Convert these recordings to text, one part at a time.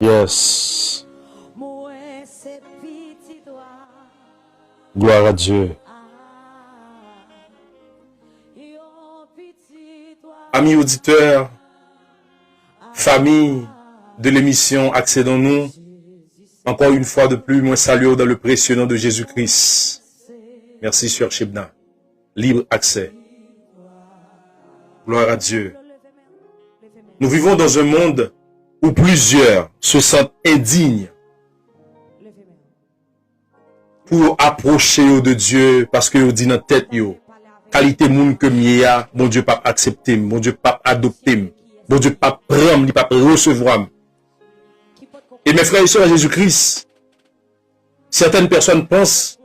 Yes. Gloire à Dieu. Amis auditeurs, famille de l'émission Accédons-nous, encore une fois de plus, moi salue dans le précieux nom de Jésus-Christ. Merci, Sœur Shebna. Libre accès. Gloire à Dieu. Nous vivons dans un monde où plusieurs se sentent indignes pour approcher de Dieu parce que vous dit dans tête yo qualité moun que mia, mon Dieu pas accepter, mon Dieu pas adopter, mon Dieu pas prendre, pas recevoir. Et mes frères et sœurs à Jésus-Christ, certaines personnes pensent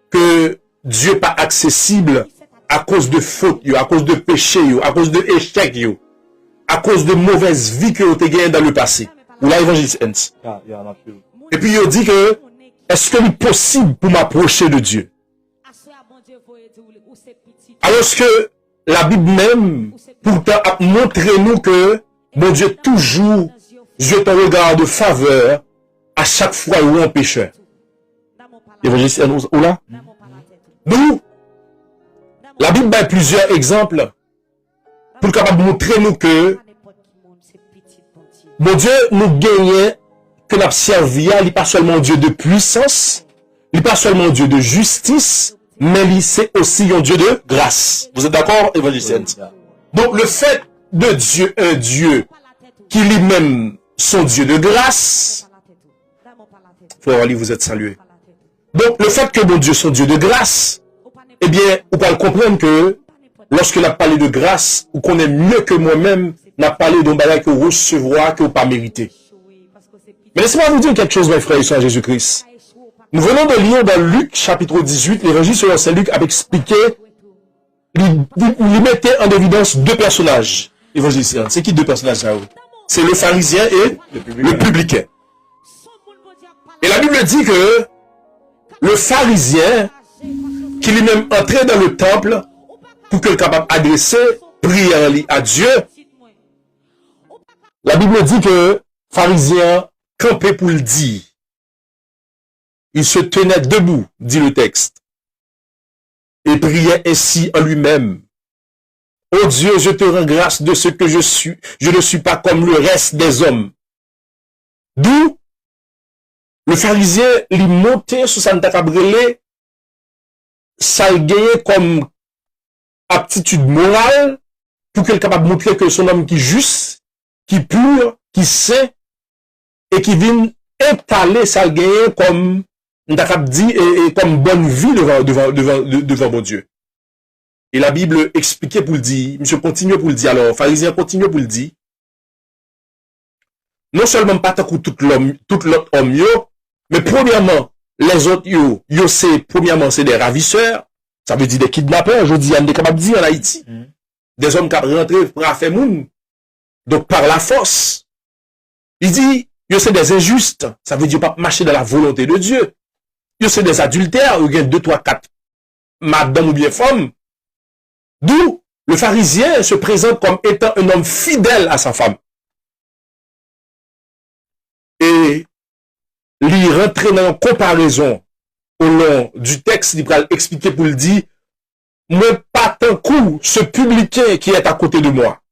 que Dieu n'est pas accessible à cause de fautes, à cause de péchés, à cause de échecs, à cause de mauvaises vies que vous avez gagnées dans le passé. Ou là, évangéliste Hens. Et puis, il dit que, est-ce que c'est possible pour m'approcher de Dieu? Alors que la Bible même, pourtant, montre nous que, mon Dieu, toujours, jette un regard de faveur à chaque fois où on pécheur. Évangéliste Hens, ou là? Nous, la Bible a plusieurs exemples pour capable montrer nous que mon Dieu nous gagne que nous servi, il n'est pas seulement Dieu de puissance, il n'est pas seulement Dieu de justice, mais c'est aussi un Dieu de grâce. Vous êtes d'accord, évangéliste? Donc le fait de Dieu, un Dieu qui lui-même son Dieu de grâce, frère Ali, vous êtes salué. Donc le fait que mon Dieu soit Dieu de grâce, eh bien, vous pouvez comprendre que lorsque l'on a parlé de grâce, vous connaissez mieux que moi-même, n'a parlé d'un bagage que vous recevrez, que vous pas mérité. Mais laissez-moi vous dire quelque chose, mes frères et sœurs, Jésus-Christ. Nous venons de lire dans Luc, chapitre 18, l'évangile selon Saint Luc a expliqué, il mettait en évidence deux personnages. Évangile, c'est qui deux personnages là? C'est le pharisien et le publicain. Et la Bible dit que le pharisien, qui lui-même entrait dans le temple pour qu'il soit capable d'adresser prière à Dieu, la Bible dit que pharisien campait pour le dire. Il se tenait debout, dit le texte, et priait ainsi en lui-même. Oh Dieu, je te rends grâce de ce que je suis. Je ne suis pas comme le reste des hommes. D'où le pharisien lui montait sur sa tacabrelé, ça le gagnait comme aptitude morale pour qu'il soit capable de montrer que son homme qui est juste, qui est pur, qui saint, et qui vient étaler ça le gagnait comme dit et comme bonne vie devant mon Dieu. Et la Bible expliquait pour le dire, monsieur continue pour le dire, alors, pharisien continue pour le dire, non seulement pas tant que tout l'autre homme, mais premièrement, les autres, premièrement, c'est des ravisseurs, ça veut dire des kidnappeurs, je dis, on est capable de dire en Haïti. Des hommes qui rentrent pour faire moun. Donc, par la force. Il dit, c'est des injustes, ça veut dire pas marcher dans la volonté de Dieu. C'est des adultères, il y a 2, 3, 4 madame ou bien femme. D'où le pharisien se présente comme étant un homme fidèle à sa femme. Et il rentre dans une comparaison au long du texte, il va expliquer pour le dire, moi pas tant coup ce publicain qui est à côté de moi.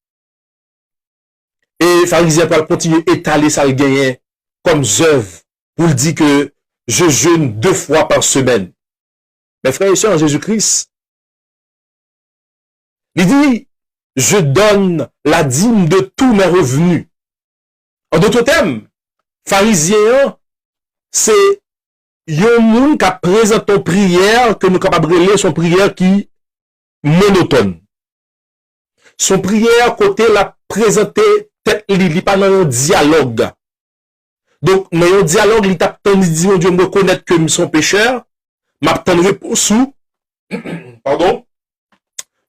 Et le pharisien va continuer à étaler sa gagne comme œuvre pour le dire que je jeûne 2 fois par semaine. Mes frères et sœurs en Jésus-Christ, il dit, je donne la dîme de tous mes revenus. En d'autres termes, pharisien, c'est un monde qui présente une prière que nous sommes capables de relire son prière qui monotone. Son prière côté la présenter tête il pas dans un dialogue. Donc dans un dialogue il t'a dit mon Dieu me reconnaître que nous sommes pécheurs, m'attendre sous pardon.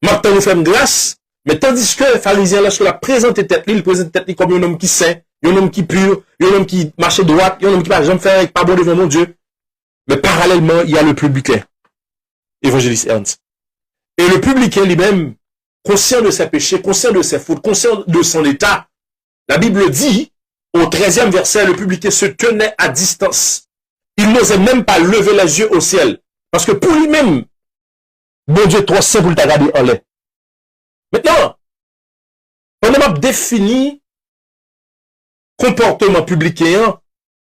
M'attendre faire grâce, mais tandis que le pharisien lorsque la présente tête il présente tête comme un homme qui saint, un homme qui pur, un homme qui marche droit, un homme qui va jamais faire avec pas bon devant mon Dieu. Mais parallèlement, il y a le publicain, évangéliste Ernst. Et le publicain lui-même, conscient de ses péchés, conscient de ses fautes, conscient de son état, la Bible dit, au 13e verset, le publicain se tenait à distance. Il n'osait même pas lever les yeux au ciel. Parce que pour lui-même, bon Dieu, trop simple pour le regarder en l'air. Maintenant, on a défini comportement publicain.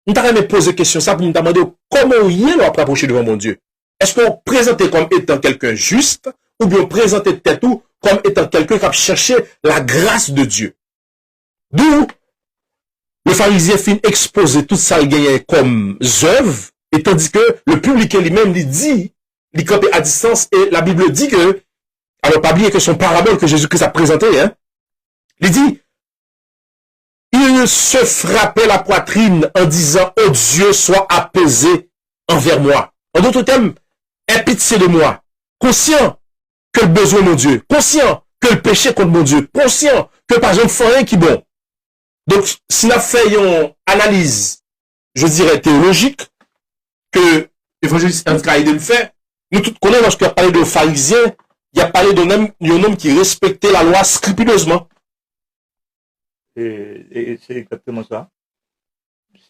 On t'a même posé question ça pour me demander comment il est approcher devant mon Dieu. Est-ce qu'on présentait comme étant quelqu'un juste ou bien on présentait tête ou comme étant quelqu'un qui a cherché la grâce de Dieu. D'où le pharisien fin exposer tout ça gagné comme œuvre, et tandis que le public lui-même lui dit, il campe à distance, et la Bible dit que, alors pas oublier que son parabole que Jésus-Christ a présenté, hein, il dit, il se frappait la poitrine en disant, oh Dieu, sois apaisé envers moi. En d'autres termes, aie pitié de moi, conscient que le besoin de mon Dieu, conscient que le péché contre mon Dieu, conscient que par exemple, il faut rien qui est bon. Donc, si nous faisons analyse, je dirais théologique, que l'évangéliste Anne fait, nous tous connaissons lorsqu'il a parlé de pharisiens, il a parlé d'un homme qui respectait la loi scrupuleusement. Et c'est exactement ça.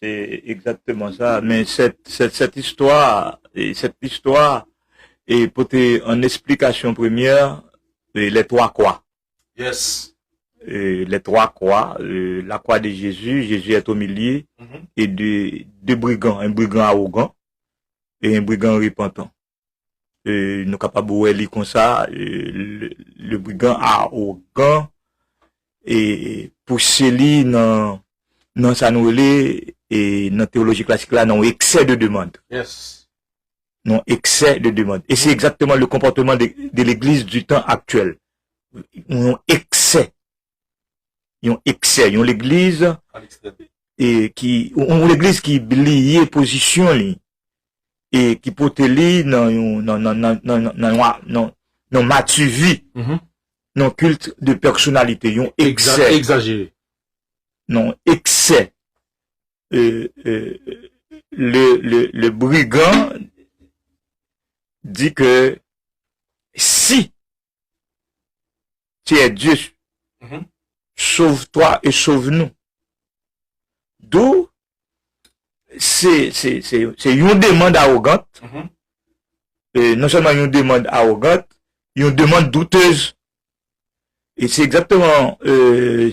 C'est exactement ça. Mais cette histoire est pour en explication première, les trois croix. Yes. Les trois croix, la croix de Jésus, Jésus est au milieu, et deux brigands, un brigand arrogant et un brigand repentant. Nous sommes capables de lire comme ça, le brigand arrogant, et pour celui dans sa nouvelle et dans la théologie classique là, non excès de demande. Yes. Non excès de demande. Et c'est exactement le comportement de l'église du temps actuel. Non excès. Ils ont excès, ils ont l'église et l'église qui liée position li et qui peut li non matuvi non culte de personnalité, ils ont excès exagéré. Non excès le brigand dit que si tu es Dieu, sauve-toi et sauve-nous. D'où c'est une demande arrogante. Et non seulement une demande arrogante, une demande douteuse. Et c'est exactement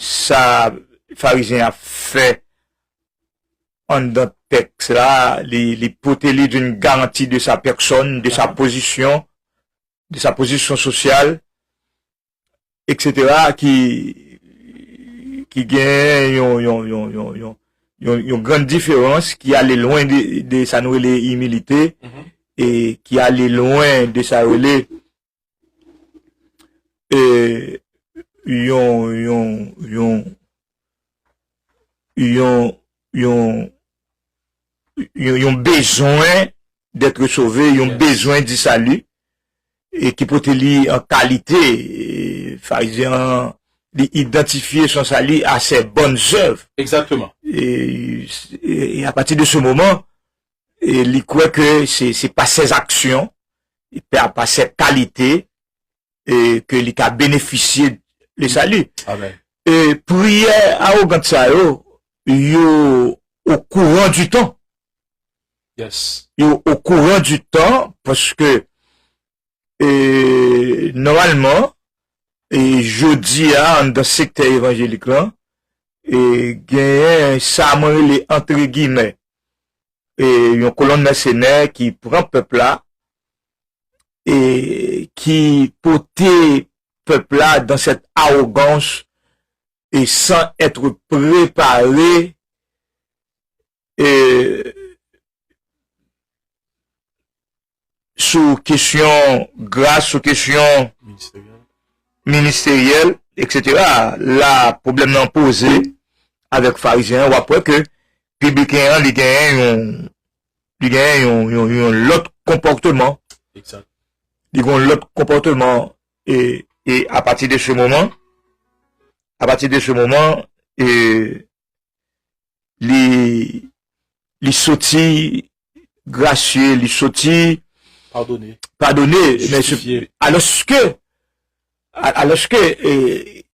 ça pharisien a fait en dans le texte là, l'hypothèse d'une garantie de sa personne, de sa position sociale, etc. qui gagne une grande différence, qui allait loin de sa nouvelle humilité, et qui allait loin de sa relais yon besoin d'être sauvé, yon besoin du salut, et qui peut te lire en qualité, pharisien, d'identifier son salut à ses bonnes œuvres. Exactement. Et à partir de ce moment, il croit que c'est pas ses actions, pas ses qualités, et que il a bénéficié le salut. Amen. Et prière arrogante ça yo au courant du temps. Yes. Yo au courant du temps, parce que normalement, et jeudi dans le secteur évangélique là, et gagne ça les entre guillemets et une colonne mercenaire qui prend peuple là et qui portait peuple là dans cette arrogance et sans être préparé sous question grâce, sous question ministérielle, etc. Là, problème non posé avec pharisiens, ou après que publicain, il gagne l'autre comportement. Exact. Ils ont l'autre comportement, et à partir de ce moment, les sortis gracieux, les sortis pardonner, mais alors que